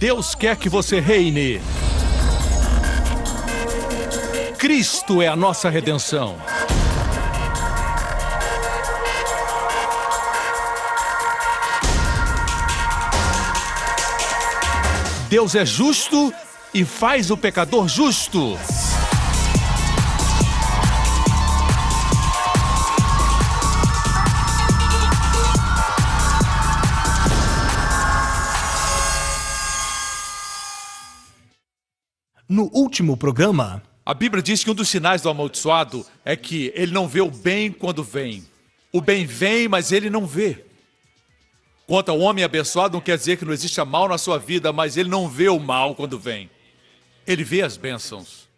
Deus quer que você reine. Cristo é a nossa redenção. Deus é justo e faz o pecador justo. No último programa, a Bíblia diz que um dos sinais do amaldiçoado é que ele não vê o bem quando vem. O bem vem, mas ele não vê. Quanto ao homem abençoado, não quer dizer que não exista mal na sua vida, mas ele não vê o mal quando vem. Ele vê as bênçãos.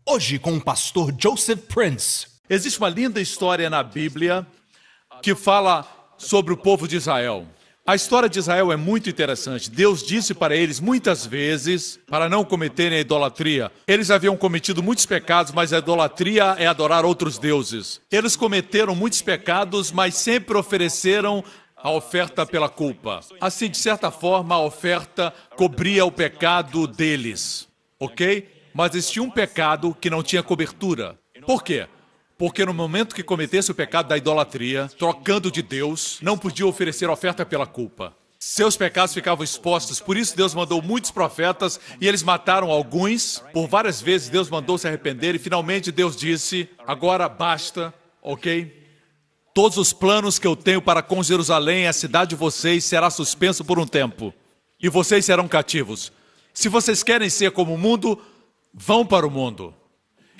Hoje com o pastor Joseph Prince. Existe uma linda história na Bíblia que fala sobre o povo de Israel. A história de Israel é muito interessante. Deus disse para eles muitas vezes para não cometerem a idolatria. Eles haviam cometido muitos pecados, mas a idolatria é adorar outros deuses. Eles cometeram muitos pecados, mas sempre ofereceram a oferta pela culpa. Assim, de certa forma, a oferta cobria o pecado deles, ok? Mas existia um pecado que não tinha cobertura. Por quê? Porque no momento que cometesse o pecado da idolatria, trocando de Deus, não podia oferecer oferta pela culpa. Seus pecados ficavam expostos, por isso Deus mandou muitos profetas e eles mataram alguns. Por várias vezes Deus mandou se arrepender e finalmente Deus disse, agora basta, ok? Todos os planos que eu tenho para com Jerusalém, a cidade de vocês, será suspenso por um tempo. E vocês serão cativos. Se vocês querem ser como o mundo, vão para o mundo.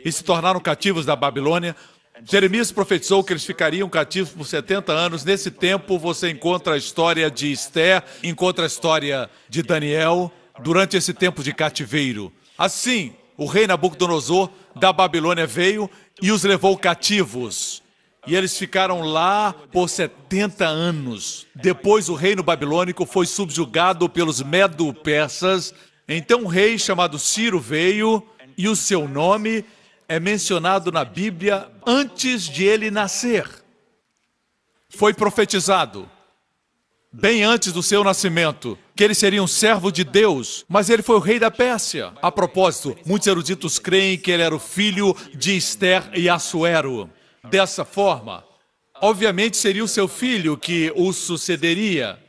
E se tornaram cativos da Babilônia. Jeremias profetizou que eles ficariam cativos por 70 anos. Nesse tempo, você encontra a história de Esther, encontra a história de Daniel, durante esse tempo de cativeiro. Assim, o rei Nabucodonosor da Babilônia veio e os levou cativos. E eles ficaram lá por 70 anos. Depois, o reino babilônico foi subjugado pelos medo-persas. Então, um rei chamado Ciro veio e o seu nome é mencionado na Bíblia antes de ele nascer. Foi profetizado, bem antes do seu nascimento, que ele seria um servo de Deus, mas ele foi o rei da Pérsia. A propósito, muitos eruditos creem que ele era o filho de Esther e Assuero. Dessa forma, obviamente seria o seu filho que o sucederia.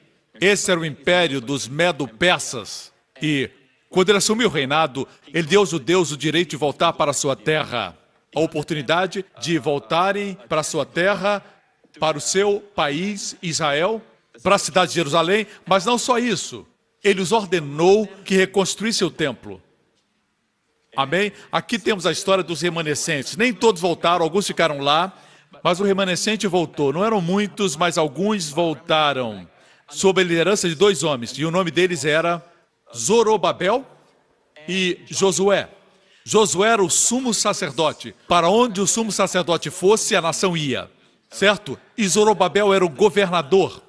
Esse era o império dos Medo-Persas. E quando ele assumiu o reinado, ele deu aos judeus o direito de voltar para a sua terra. A oportunidade de voltarem para a sua terra, para o seu país, Israel, para a cidade de Jerusalém. Mas não só isso. Ele os ordenou que reconstruíssem o templo. Amém? Aqui temos a história dos remanescentes. Nem todos voltaram, alguns ficaram lá, mas o remanescente voltou. Não eram muitos, mas alguns voltaram. Sob a liderança de dois homens. E o nome deles era Zorobabel e Josué. Josué era o sumo sacerdote. Para onde o sumo sacerdote fosse, a nação ia. Certo? E Zorobabel era o governador.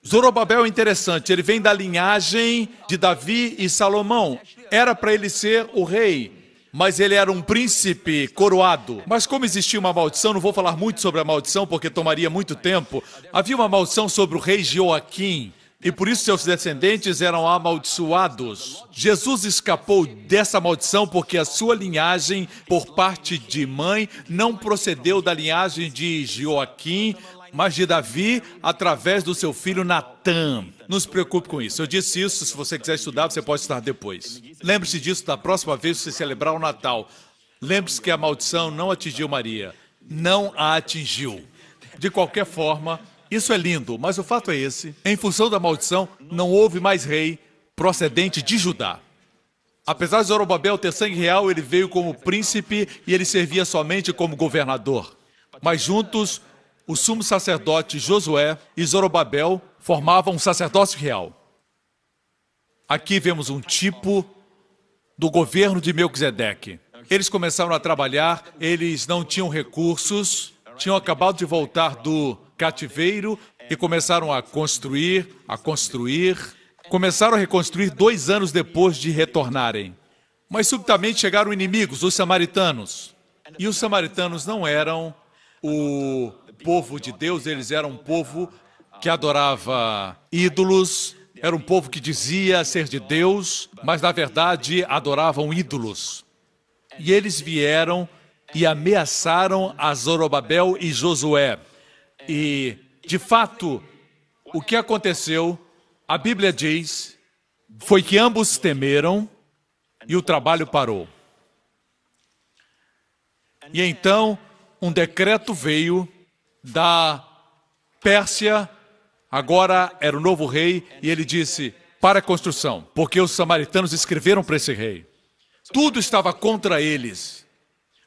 Zorobabel é interessante, ele vem da linhagem de Davi e Salomão. Era para ele ser o rei, mas ele era um príncipe coroado. Mas como existia uma maldição, não vou falar muito sobre a maldição, porque tomaria muito tempo. Havia uma maldição sobre o rei Joaquim, e por isso seus descendentes eram amaldiçoados. Jesus escapou dessa maldição porque a sua linhagem, por parte de mãe, não procedeu da linhagem de Joaquim, mas de Davi, através do seu filho Natã. Não se preocupe com isso. Eu disse isso, se você quiser estudar, você pode estudar depois. Lembre-se disso da próxima vez que você celebrar o Natal. Lembre-se que a maldição não atingiu Maria. Não a atingiu. De qualquer forma, isso é lindo, mas o fato é esse. Em função da maldição, não houve mais rei procedente de Judá. Apesar de Zorobabel ter sangue real, ele veio como príncipe e ele servia somente como governador. Mas juntos, o sumo sacerdote Josué e Zorobabel formavam um sacerdócio real. Aqui vemos um tipo do governo de Melquisedeque. Eles começaram a trabalhar, eles não tinham recursos, tinham acabado de voltar do cativeiro e começaram a construir. Começaram a reconstruir 2 anos depois de retornarem. Mas subitamente chegaram inimigos, os samaritanos. E os samaritanos não eram o povo de Deus, eles eram um povo que adorava ídolos, Era um povo que dizia ser de Deus, mas na verdade adoravam ídolos. E eles vieram e ameaçaram a Zorobabel e Josué. E, de fato, o que aconteceu, a Bíblia diz, foi que ambos temeram e o trabalho parou. E então, um decreto veio da Pérsia, agora era o novo rei, e ele disse, para a construção, porque os samaritanos escreveram para esse rei. Tudo estava contra eles.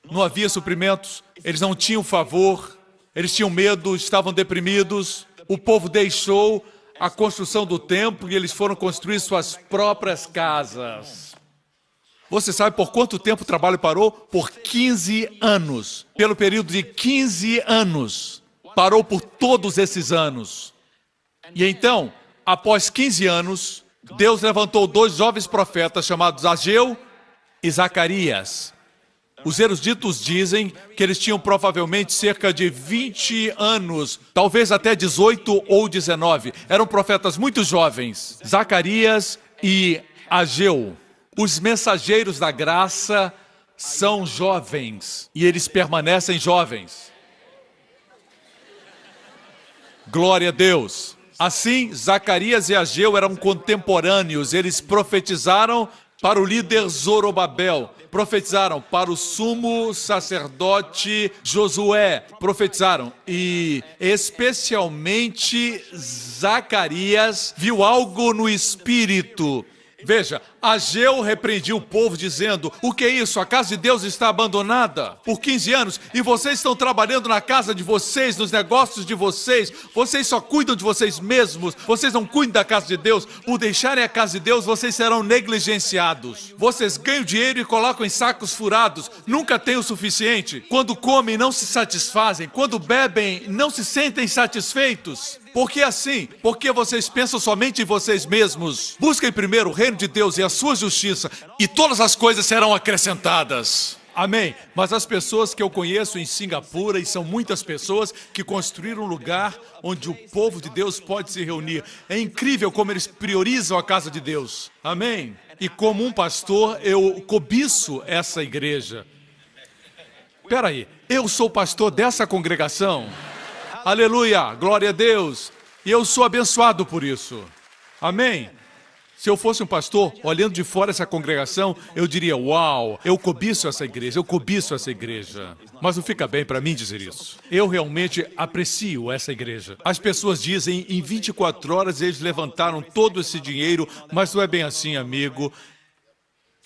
Não havia suprimentos, eles não tinham favor, eles tinham medo, estavam deprimidos. O povo deixou a construção do templo e eles foram construir suas próprias casas. Você sabe por quanto tempo o trabalho parou? Por 15 anos. Pelo período de 15 anos. Parou por todos esses anos. E então, após 15 anos, Deus levantou 2 jovens profetas chamados Ageu e Zacarias. Os eruditos dizem que eles tinham provavelmente cerca de 20 anos, talvez até 18 ou 19. Eram profetas muito jovens, Zacarias e Ageu. Os mensageiros da graça são jovens e eles permanecem jovens. Glória a Deus. Assim, Zacarias e Ageu eram contemporâneos, eles profetizaram para o líder Zorobabel, profetizaram para o sumo sacerdote Josué, profetizaram. E especialmente Zacarias viu algo no espírito. Veja, Ageu repreendia o povo dizendo, o que é isso? A casa de Deus está abandonada por 15 anos e vocês estão trabalhando na casa de vocês, nos negócios de vocês, vocês só cuidam de vocês mesmos, vocês não cuidam da casa de Deus. Por deixarem a casa de Deus, vocês serão negligenciados. Vocês ganham dinheiro e colocam em sacos furados, nunca têm o suficiente. Quando comem, não se satisfazem, quando bebem, não se sentem satisfeitos. Por que assim? Porque vocês pensam somente em vocês mesmos. Busquem primeiro o reino de Deus e a sua justiça, e todas as coisas serão acrescentadas. Amém. Mas as pessoas que eu conheço em Singapura, e são muitas pessoas que construíram um lugar onde o povo de Deus pode se reunir. É incrível como eles priorizam a casa de Deus. Amém. E como um pastor, eu cobiço essa igreja. Espera aí, eu sou pastor dessa congregação? Aleluia, glória a Deus. E eu sou abençoado por isso. Amém. Se eu fosse um pastor, olhando de fora essa congregação, eu diria, uau, eu cobiço essa igreja, eu cobiço essa igreja. Mas não fica bem para mim dizer isso. Eu realmente aprecio essa igreja. As pessoas dizem, em 24 horas eles levantaram todo esse dinheiro, mas não é bem assim, amigo.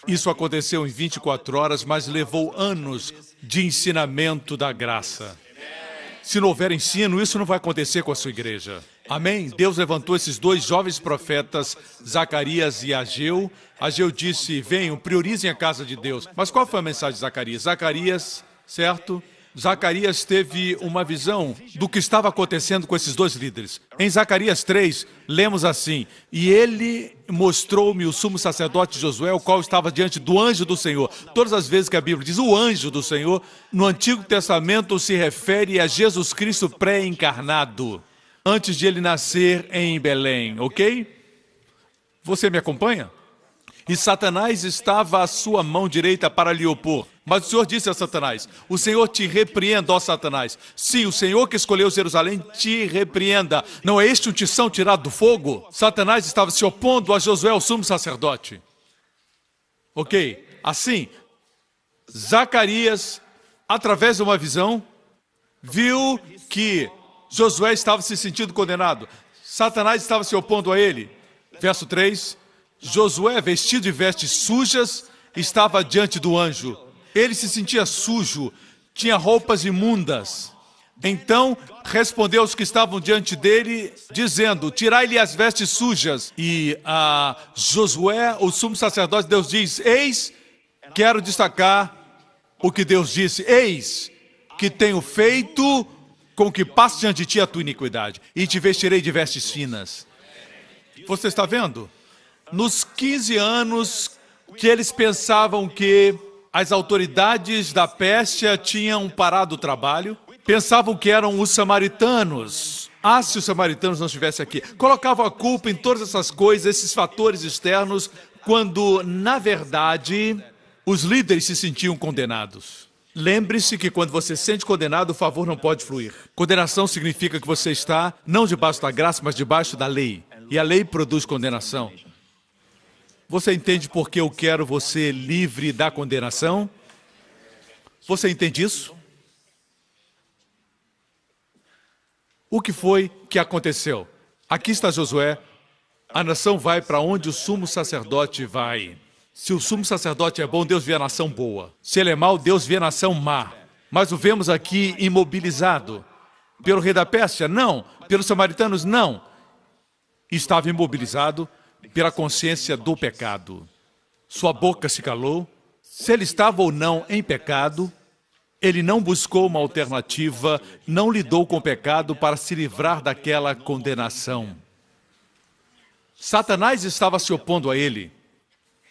Isso aconteceu em 24 horas, mas levou anos de ensinamento da graça. Se não houver ensino, isso não vai acontecer com a sua igreja. Amém? Deus levantou esses 2 jovens profetas, Zacarias e Ageu. Ageu disse, venham, priorizem a casa de Deus. Mas qual foi a mensagem de Zacarias? Zacarias, certo? Zacarias teve uma visão do que estava acontecendo com esses 2 líderes. Em Zacarias 3, lemos assim, e ele mostrou-me o sumo sacerdote Josué, o qual estava diante do anjo do Senhor. Todas as vezes que a Bíblia diz o anjo do Senhor, no Antigo Testamento se refere a Jesus Cristo pré-encarnado, antes de ele nascer em Belém, ok? Você me acompanha? E Satanás estava à sua mão direita para lhe opor. Mas o Senhor disse a Satanás, o Senhor te repreenda, ó Satanás. Sim, o Senhor que escolheu Jerusalém te repreenda. Não é este um tição tirado do fogo? Satanás estava se opondo a Josué, o sumo sacerdote. Ok, assim, Zacarias, através de uma visão, viu que Josué estava se sentindo condenado. Satanás estava se opondo a ele. Verso 3, Josué, vestido de vestes sujas, estava diante do anjo. Ele se sentia sujo, tinha roupas imundas. Então respondeu aos que estavam diante dele, dizendo, tirai-lhe as vestes sujas. E a Josué, o sumo sacerdote, Deus diz, eis, quero destacar o que Deus disse, eis que tenho feito com que passe diante de ti a tua iniquidade, e te vestirei de vestes finas. Você está vendo? Nos 15 anos que eles pensavam que as autoridades da Pérsia tinham parado o trabalho, pensavam que eram os samaritanos Ah, se os samaritanos não estivessem aqui. Colocavam a culpa em todas essas coisas, esses fatores externos, quando, na verdade, os líderes se sentiam condenados. Lembre-se que quando você se sente condenado, o favor não pode fluir. Condenação significa que você está não debaixo da graça, mas debaixo da lei. E a lei produz condenação. Você entende por que eu quero você livre da condenação? Você entende isso? O que foi que aconteceu? Aqui está Josué. A nação vai para onde o sumo sacerdote vai. Se o sumo sacerdote é bom, Deus vê a nação boa. Se ele é mau, Deus vê a nação má. Mas o vemos aqui imobilizado. Pelo rei da Pérsia? Não. Pelos samaritanos? Não. Estava imobilizado pela consciência do pecado. Sua boca se calou. Se ele estava ou não em pecado, ele não buscou uma alternativa, não lidou com o pecado para se livrar daquela condenação. Satanás estava se opondo a ele.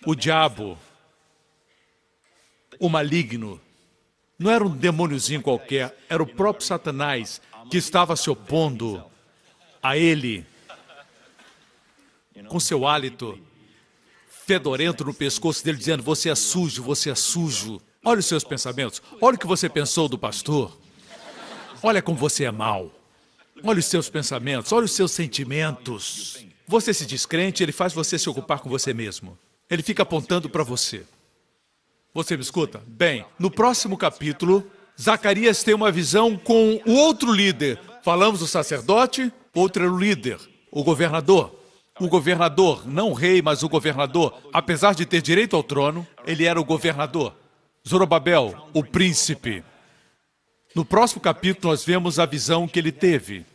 O diabo, o maligno, não era um demôniozinho qualquer, era o próprio Satanás que estava se opondo a ele, com seu hálito fedorento no pescoço dele, dizendo: você é sujo, você é sujo. Olha os seus pensamentos, olha o que você pensou do pastor, olha como você é mau, olha os seus pensamentos, olha os seus sentimentos. Você se diz crente, ele faz você se ocupar com você mesmo. Ele fica apontando para você. Você me escuta? Bem, no próximo capítulo, Zacarias tem uma visão com o outro líder. Falamos do sacerdote, outro era o líder, o governador. O governador, não o rei, mas o governador. Apesar de ter direito ao trono, ele era o governador. Zorobabel, o príncipe. No próximo capítulo, nós vemos a visão que ele teve.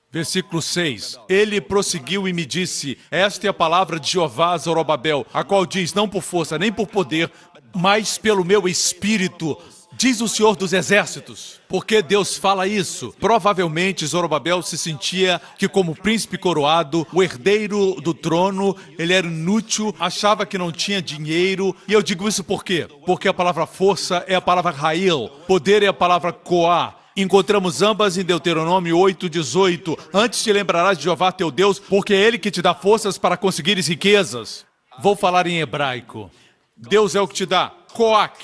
Versículo 6. Ele prosseguiu e me disse: esta é a palavra de Jeová a Zorobabel, a qual diz: não por força nem por poder, mas pelo meu espírito, diz o Senhor dos Exércitos. Por que Deus fala isso? Provavelmente Zorobabel se sentia que, como príncipe coroado, o herdeiro do trono, ele era inútil, achava que não tinha dinheiro. E eu digo isso por quê? Porque a palavra força é a palavra Rail, poder é a palavra Coá. Encontramos ambas em Deuteronômio 8:18. Antes te lembrarás de Jeová teu Deus, porque é Ele que te dá forças para conseguires riquezas. Vou falar em hebraico. Deus é o que te dá Coac,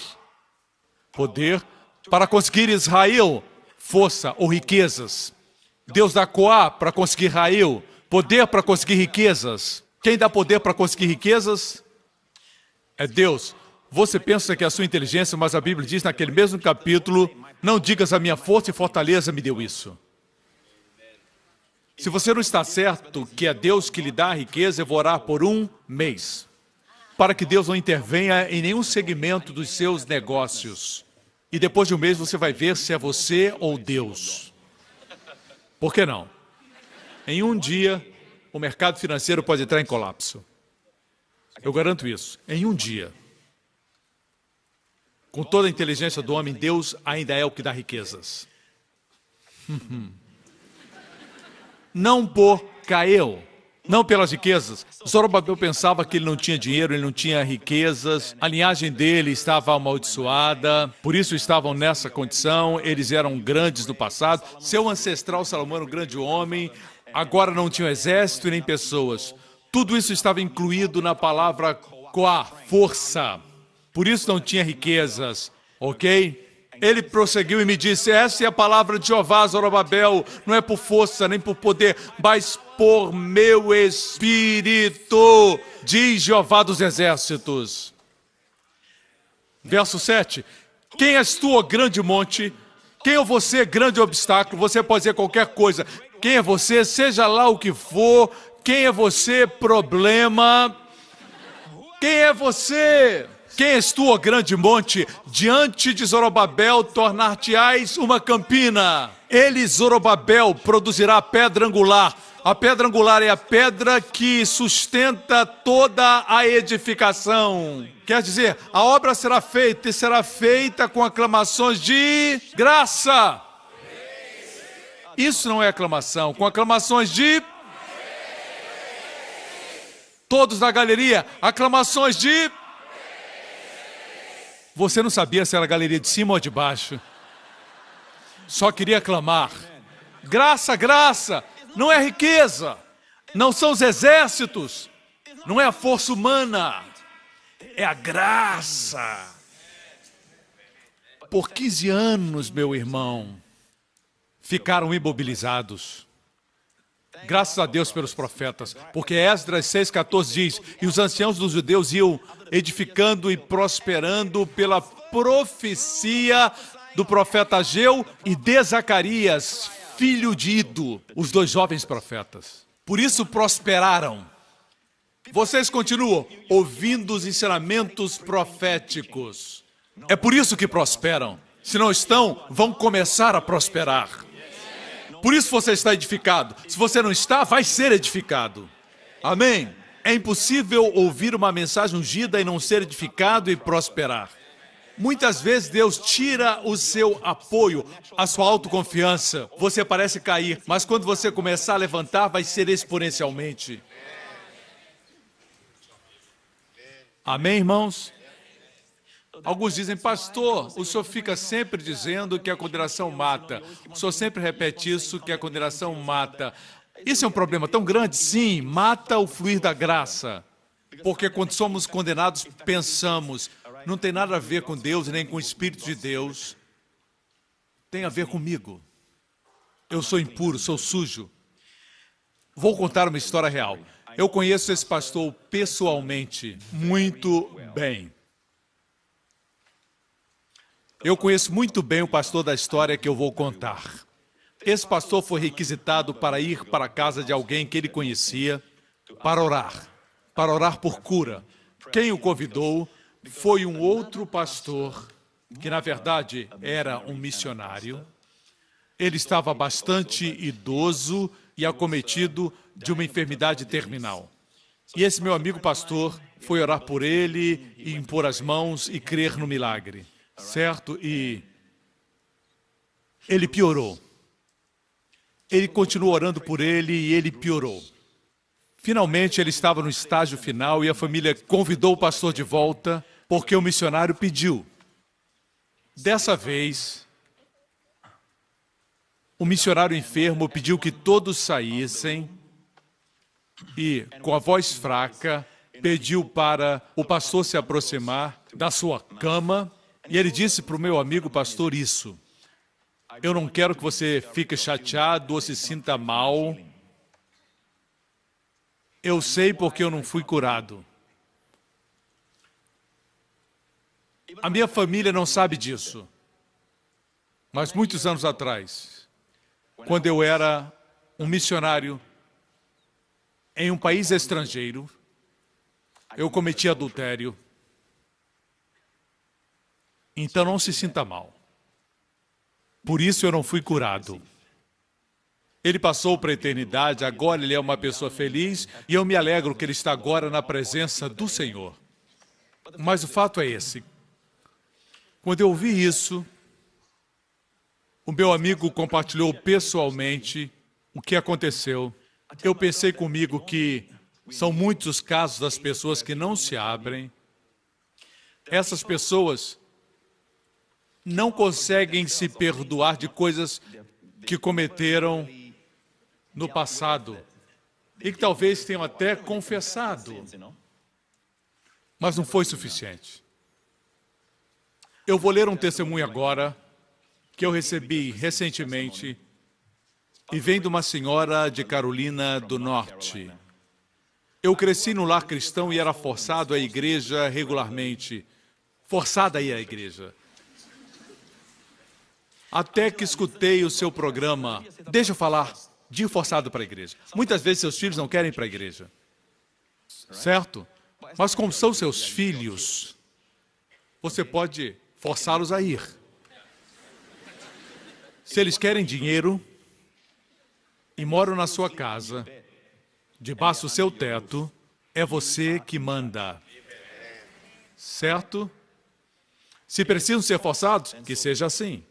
poder, para conseguir Israel, força ou riquezas. Deus dá Coá para conseguir Israel, poder para conseguir riquezas. Quem dá poder para conseguir riquezas? É Deus. Você pensa que é a sua inteligência, mas a Bíblia diz naquele mesmo capítulo: não digas a minha força e fortaleza me deu isso. Se você não está certo que é Deus que lhe dá a riqueza, eu vou orar por um mês, para que Deus não intervenha em nenhum segmento dos seus negócios. E depois de um mês você vai ver se é você ou Deus. Por que não? Em um dia, o mercado financeiro pode entrar em colapso. Eu garanto isso. Em um dia. Com toda a inteligência do homem, Deus ainda é o que dá riquezas. Não por Cael, não pelas riquezas. Zorobabel pensava que ele não tinha dinheiro, ele não tinha riquezas, a linhagem dele estava amaldiçoada, por isso estavam nessa condição, eles eram grandes no passado. Seu ancestral Salomão era um grande homem, agora não tinha exército e nem pessoas. Tudo isso estava incluído na palavra Coá, força. Por isso não tinha riquezas, ok? Ele prosseguiu e me disse: essa é a palavra de Jeová, Zorobabel, não é por força nem por poder, mas por meu espírito, diz Jeová dos Exércitos. Verso 7. Quem és tu, ó grande monte? Quem é você, grande obstáculo? Você pode dizer qualquer coisa. Quem é você, seja lá o que for. Quem é você, problema? Quem é você? Quem és tu, ó grande monte? Diante de Zorobabel tornar-te-ás uma campina. Ele, Zorobabel, produzirá a pedra angular. A pedra angular é a pedra que sustenta toda a edificação. Quer dizer, a obra será feita e será feita com aclamações de graça. Isso não é aclamação, com aclamações de... Todos na galeria, aclamações de... Você não sabia se era a galeria de cima ou de baixo. Só queria clamar. Graça, graça. Não é riqueza, não são os exércitos, não é a força humana, é a graça. Por 15 anos, meu irmão, ficaram imobilizados. Graças a Deus pelos profetas, porque Esdras 6,14 diz: e os anciãos dos judeus iam edificando e prosperando pela profecia do profeta Ageu e de Zacarias, filho de Ido, os dois jovens profetas. Por isso prosperaram. Vocês continuam ouvindo os ensinamentos proféticos. É por isso que prosperam. Se não estão, vão começar a prosperar. Por isso você está edificado. Se você não está, vai ser edificado. Amém? É impossível ouvir uma mensagem ungida e não ser edificado e prosperar. Muitas vezes Deus tira o seu apoio, a sua autoconfiança. Você parece cair, mas quando você começar a levantar, vai ser exponencialmente. Amém, irmãos? Alguns dizem: pastor, o senhor fica sempre dizendo que a condenação mata. O senhor sempre repete isso, que a condenação mata. Isso é um problema tão grande? Sim, mata o fluir da graça. Porque quando somos condenados, pensamos, não tem nada a ver com Deus, nem com o Espírito de Deus. Tem a ver comigo. Eu sou impuro, sou sujo. Vou contar uma história real. Eu conheço esse pastor pessoalmente muito bem. Eu conheço muito bem o pastor da história que eu vou contar. Esse pastor foi requisitado para ir para a casa de alguém que ele conhecia para orar por cura. Quem o convidou foi um outro pastor, que na verdade era um missionário. Ele estava bastante idoso e acometido de uma enfermidade terminal. E esse meu amigo pastor foi orar por ele, e impor as mãos e crer no milagre. Certo? E ele piorou. Ele continuou orando por ele e ele piorou. Finalmente ele estava no estágio final e a família convidou o pastor de volta porque o missionário pediu. Dessa vez, o missionário enfermo pediu que todos saíssem e, com a voz fraca, pediu para o pastor se aproximar da sua cama. E ele disse para o meu amigo pastor isso: eu não quero que você fique chateado ou se sinta mal. Eu sei porque eu não fui curado. A minha família não sabe disso. Mas muitos anos atrás, quando eu era um missionário em um país estrangeiro, eu cometi adultério. Então não se sinta mal. Por isso eu não fui curado. Ele passou para a eternidade, agora ele é uma pessoa feliz e eu me alegro que ele está agora na presença do Senhor. Mas o fato é esse. Quando eu ouvi isso, o meu amigo compartilhou pessoalmente o que aconteceu. Eu pensei comigo que são muitos os casos das pessoas que não se abrem. Essas pessoas não conseguem se perdoar de coisas que cometeram no passado e que talvez tenham até confessado, mas não foi suficiente. Eu vou ler um testemunho agora que eu recebi recentemente e vem de uma senhora de Carolina do Norte. Eu cresci no lar cristão e era forçado à igreja regularmente. Forçada a ir à igreja. Até que escutei o seu programa. Deixa eu falar de ir forçado para a igreja. Muitas vezes seus filhos não querem ir para a igreja. Certo? Mas como são seus filhos, você pode forçá-los a ir. Se eles querem dinheiro e moram na sua casa, debaixo do seu teto, é você que manda. Certo? Se precisam ser forçados, que seja assim.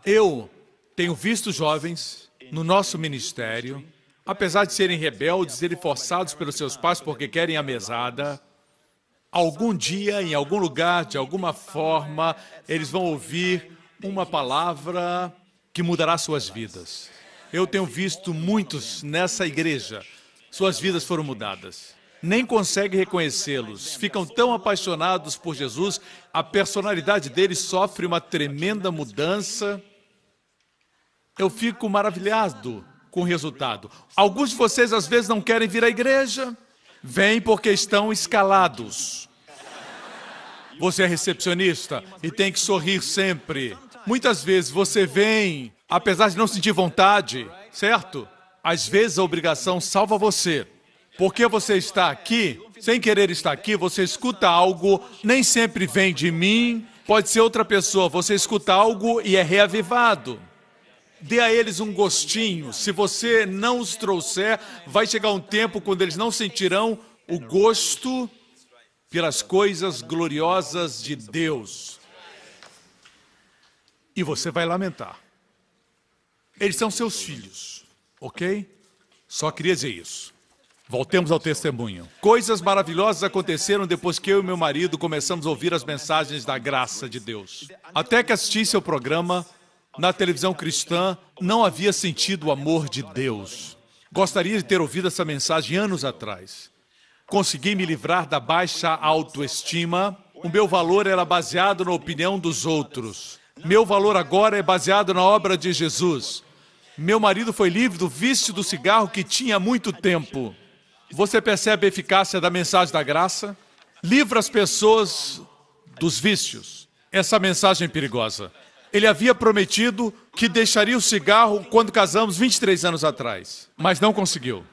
Eu tenho visto jovens no nosso ministério, apesar de serem rebeldes, serem forçados pelos seus pais porque querem a mesada, algum dia, em algum lugar, de alguma forma, eles vão ouvir uma palavra que mudará suas vidas. Eu tenho visto muitos nessa igreja. Suas vidas foram mudadas. Nem conseguem reconhecê-los. Ficam tão apaixonados por Jesus, a personalidade deles sofre uma tremenda mudança. Eu fico maravilhado com o resultado. Alguns de vocês, às vezes, não querem vir à igreja. Vêm porque estão escalados. Você é recepcionista e tem que sorrir sempre. Muitas vezes você vem, apesar de não sentir vontade, certo? Às vezes a obrigação salva você. Porque você está aqui, sem querer estar aqui, você escuta algo, nem sempre vem de mim, pode ser outra pessoa. Você escuta algo e é reavivado. Dê a eles um gostinho. Se você não os trouxer, vai chegar um tempo quando eles não sentirão o gosto pelas coisas gloriosas de Deus. E você vai lamentar. Eles são seus filhos, ok? Só queria dizer isso. Voltemos ao testemunho. Coisas maravilhosas aconteceram depois que eu e meu marido começamos a ouvir as mensagens da graça de Deus. Até que assistisse ao programa na televisão cristã, não havia sentido o amor de Deus. Gostaria de ter ouvido essa mensagem anos atrás. Consegui me livrar da baixa autoestima. O meu valor era baseado na opinião dos outros. Meu valor agora é baseado na obra de Jesus. Meu marido foi livre do vício do cigarro que tinha há muito tempo. Você percebe a eficácia da mensagem da graça? Livra as pessoas dos vícios. Essa mensagem é perigosa. Ele havia prometido que deixaria o cigarro quando casamos 23 anos atrás, mas não conseguiu.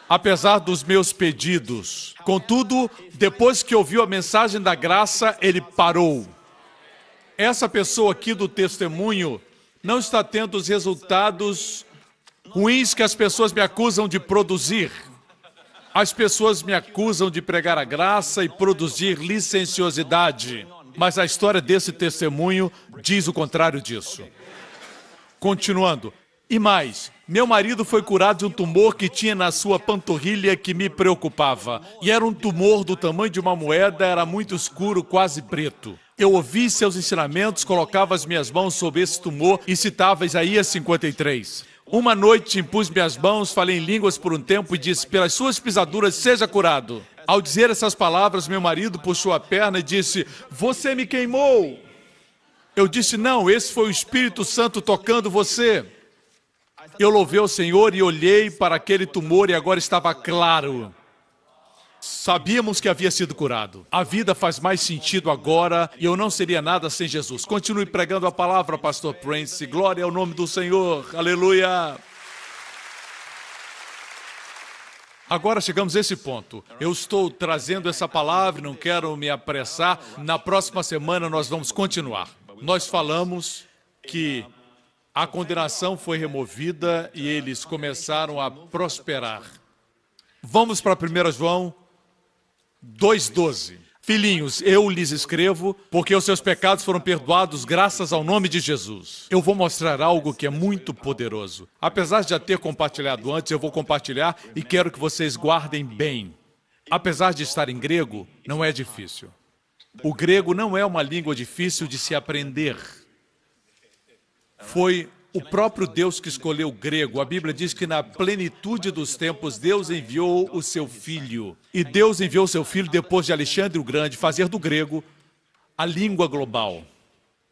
Apesar dos meus pedidos. Contudo, depois que ouviu a mensagem da graça, ele parou. Essa pessoa aqui do testemunho não está tendo os resultados ruins que as pessoas me acusam de produzir. As pessoas me acusam de pregar a graça e produzir licenciosidade. Mas a história desse testemunho diz o contrário disso. Continuando. E mais, meu marido foi curado de um tumor que tinha na sua panturrilha que me preocupava. E era um tumor do tamanho de uma moeda, era muito escuro, quase preto. Eu ouvi seus ensinamentos, colocava as minhas mãos sobre esse tumor e citava Isaías 53. Uma noite impus minhas mãos, falei em línguas por um tempo e disse, pelas suas pisaduras seja curado. Ao dizer essas palavras, meu marido puxou a perna e disse, você me queimou. Eu disse, não, esse foi o Espírito Santo tocando você. Eu louvei ao Senhor e olhei para aquele tumor e agora estava claro. Sabíamos que havia sido curado. A vida faz mais sentido agora e eu não seria nada sem Jesus. Continue pregando a palavra, pastor Prince. Glória ao nome do Senhor. Aleluia. Agora chegamos a esse ponto. Eu estou trazendo essa palavra, não quero me apressar. Na próxima semana nós vamos continuar. Nós falamos que a condenação foi removida e eles começaram a prosperar. Vamos para 1 João 2,12. Filhinhos, eu lhes escrevo porque os seus pecados foram perdoados graças ao nome de Jesus. Eu vou mostrar algo que é muito poderoso. Apesar de já ter compartilhado antes, eu vou compartilhar e quero que vocês guardem bem. Apesar de estar em grego, não é difícil. O grego não é uma língua difícil de se aprender. Foi o próprio Deus que escolheu o grego. A Bíblia diz que na plenitude dos tempos, Deus enviou o seu Filho. E Deus enviou o seu Filho depois de Alexandre o Grande fazer do grego a língua global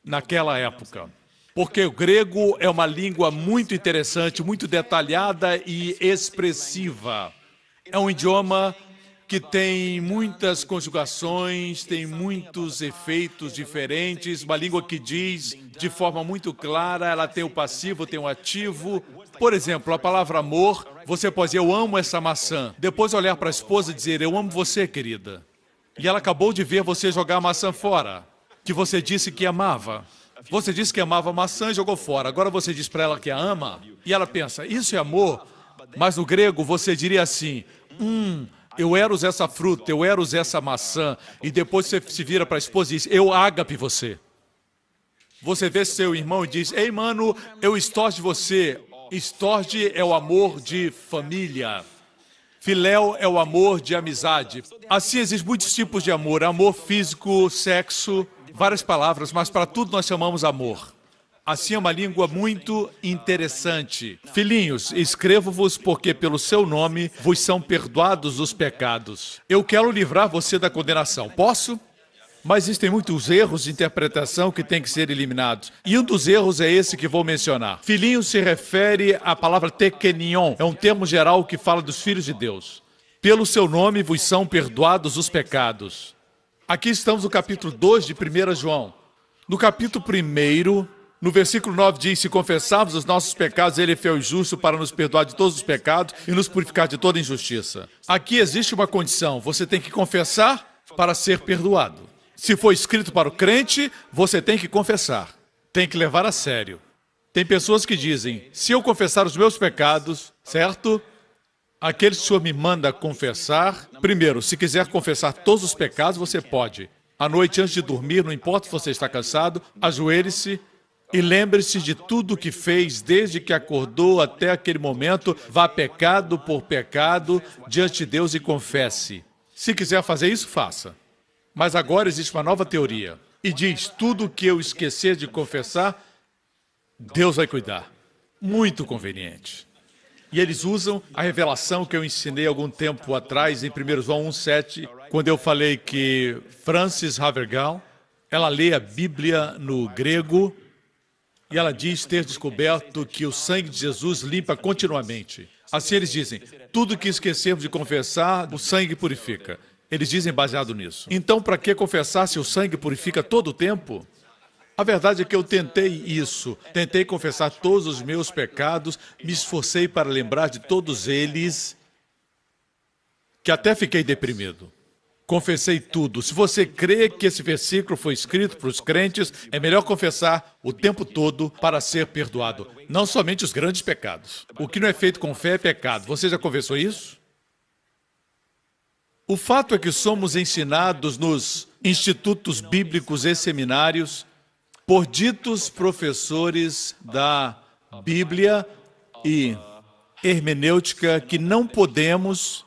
naquela época. Porque o grego é uma língua muito interessante, muito detalhada e expressiva. É um idioma que tem muitas conjugações, tem muitos efeitos diferentes, uma língua que diz de forma muito clara, ela tem o passivo, tem o ativo. Por exemplo, a palavra amor, você pode dizer, eu amo essa maçã. Depois olhar para a esposa e dizer, eu amo você, querida. E ela acabou de ver você jogar a maçã fora, que você disse que amava. Você disse que amava a maçã e jogou fora. Agora você diz para ela que a ama, e ela pensa, isso é amor? Mas no grego você diria assim, eu eros essa fruta, eu eros essa maçã. E depois você se vira para a esposa e diz, eu ágape você. Você vê seu irmão e diz, ei mano, eu estorge você. Estorge é o amor de família. Filéu é o amor de amizade. Assim existem muitos tipos de amor. Amor físico, sexo, várias palavras, mas para tudo nós chamamos amor. Assim é uma língua muito interessante. Filhinhos, escrevo-vos porque pelo seu nome vos são perdoados os pecados. Eu quero livrar você da condenação. Posso? Mas existem muitos erros de interpretação que têm que ser eliminados. E um dos erros é esse que vou mencionar. Filhinho se refere à palavra tekenion. É um termo geral que fala dos filhos de Deus. Pelo seu nome vos são perdoados os pecados. Aqui estamos no capítulo 2 de 1 João. No capítulo 1, no versículo 9 diz: se confessarmos os nossos pecados, ele é fiel e justo para nos perdoar de todos os pecados e nos purificar de toda injustiça. Aqui existe uma condição. Você tem que confessar para ser perdoado. Se for escrito para o crente, você tem que confessar. Tem que levar a sério. Tem pessoas que dizem: se eu confessar os meus pecados, certo? Aqueles que o Senhor me manda confessar. Primeiro, se quiser confessar todos os pecados, você pode. À noite, antes de dormir, não importa se você está cansado, ajoelhe-se e lembre-se de tudo o que fez desde que acordou até aquele momento. Vá pecado por pecado diante de Deus e confesse. Se quiser fazer isso, faça. Mas agora existe uma nova teoria. E diz: tudo o que eu esquecer de confessar, Deus vai cuidar. Muito conveniente. E eles usam a revelação que eu ensinei algum tempo atrás, em 1 João 1,7, quando eu falei que Frances Havergal, ela lê a Bíblia no grego, e ela diz ter descoberto que o sangue de Jesus limpa continuamente. Assim eles dizem: tudo que esquecermos de confessar, o sangue purifica. Eles dizem baseado nisso. Então, para que confessar se o sangue purifica todo o tempo? A verdade é que eu tentei isso. Tentei confessar todos os meus pecados, me esforcei para lembrar de todos eles, que até fiquei deprimido. Confessei tudo. Se você crê que esse versículo foi escrito para os crentes, é melhor confessar o tempo todo para ser perdoado. Não somente os grandes pecados. O que não é feito com fé é pecado. Você já confessou isso? O fato é que somos ensinados nos institutos bíblicos e seminários por ditos professores da Bíblia e hermenêutica que não podemos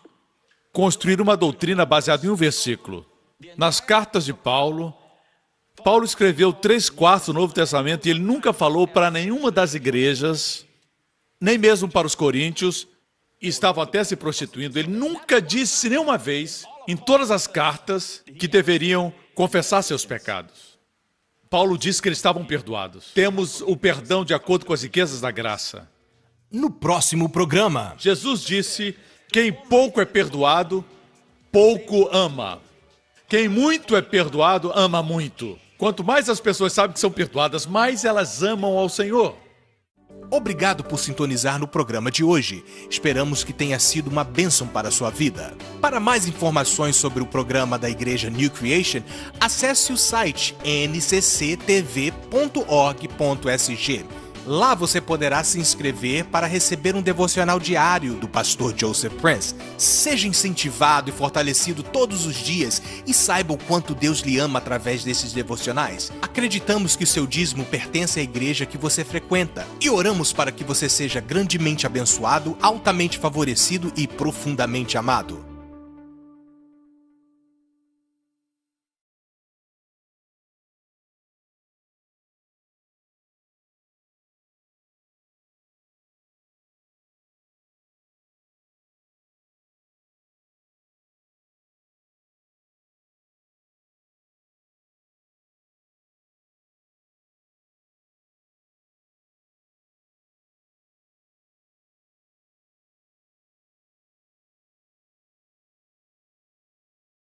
construir uma doutrina baseada em um versículo. Nas cartas de Paulo, Paulo escreveu 3/4 do Novo Testamento e ele nunca falou para nenhuma das igrejas, nem mesmo para os coríntios, e estavam até se prostituindo. Ele nunca disse nenhuma vez, em todas as cartas, que deveriam confessar seus pecados. Paulo disse que eles estavam perdoados. Temos o perdão de acordo com as riquezas da graça. No próximo programa, Jesus disse: quem pouco é perdoado, pouco ama. Quem muito é perdoado, ama muito. Quanto mais as pessoas sabem que são perdoadas, mais elas amam ao Senhor. obrigado por sintonizar no programa de hoje. Esperamos que tenha sido uma bênção para a sua vida. Para mais informações sobre o programa da Igreja New Creation, acesse o site ncctv.org.sg. Lá você poderá se inscrever para receber um devocional diário do pastor Joseph Prince. Seja incentivado e fortalecido todos os dias e saiba o quanto Deus lhe ama através desses devocionais. Acreditamos que o seu dízimo pertence à igreja que você frequenta e oramos para que você seja grandemente abençoado, altamente favorecido e profundamente amado.